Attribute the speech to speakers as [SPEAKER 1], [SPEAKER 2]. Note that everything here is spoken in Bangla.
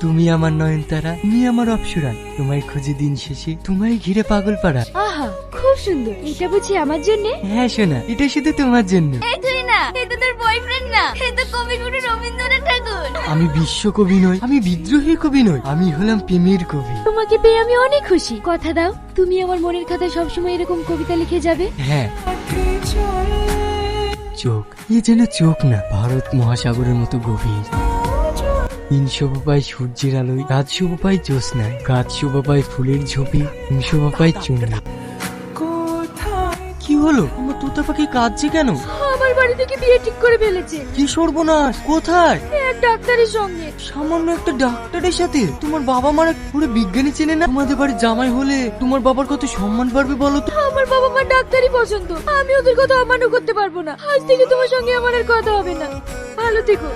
[SPEAKER 1] তুমি আমার নয়নতারা, তুমি আমার অপ্সরা, তোমায় খুঁজে দিন শেষে তোমায় ঘিরে পাগল পাড়া।
[SPEAKER 2] আহা খুব সুন্দর, এটা বুঝি আমার জন্য?
[SPEAKER 1] হ্যাঁ সোনা, এটা শুধু তোমার জন্য।
[SPEAKER 2] এই তুই না, এটা তোর বয়ফ্রেন্ড না, এটা কবিগুরু রবীন্দ্রনাথ ঠাকুর।
[SPEAKER 1] আমি বিশ্বকবি নই, আমি বিদ্রোহী কবি নই, আমি হলাম প্রেমের কবি।
[SPEAKER 2] তোমাকে পেয়ে আমি অনেক খুশি। কথা দাও তুমি আমার মনের খাতায় সবসময় এরকম কবিতা লিখে যাবে।
[SPEAKER 1] হ্যাঁ। চোখ, এ যেন চোখ না, ভারত মহাসাগরের মতো গভীর। দিন শোভা পায় সূর্যের আলোয়, রাত শোভা পায় জ্যোৎস্নায়, গাছ শোভা পায় ফুলের ঝোপে, হিম শোভা পায় চুনে। কি হলো? আমার তোতা পাখি কাঁদছে কেন?
[SPEAKER 2] আমার বাড়ি থেকে বিয়ে ঠিক করে ফেলেছে।
[SPEAKER 1] কি সর্বনাশ! কোথায়?
[SPEAKER 2] এক ডাক্তারের সঙ্গে।
[SPEAKER 1] সামান্য একটা ডাক্তারের সাথে? তোমার বাবা মারা পুরো বিজ্ঞানী চেনে না? তোমাদের বাড়ি জামাই হলে তোমার বাবার কত সম্মান পারবে বলো তো?
[SPEAKER 2] আমার বাবা মা ডাক্তারই পছন্দ, আমি ওদের কথা অমান্য করতে পারবো না। আজ থেকে তোমার সঙ্গে আমার আর কথা হবে না। ভালো থেকো।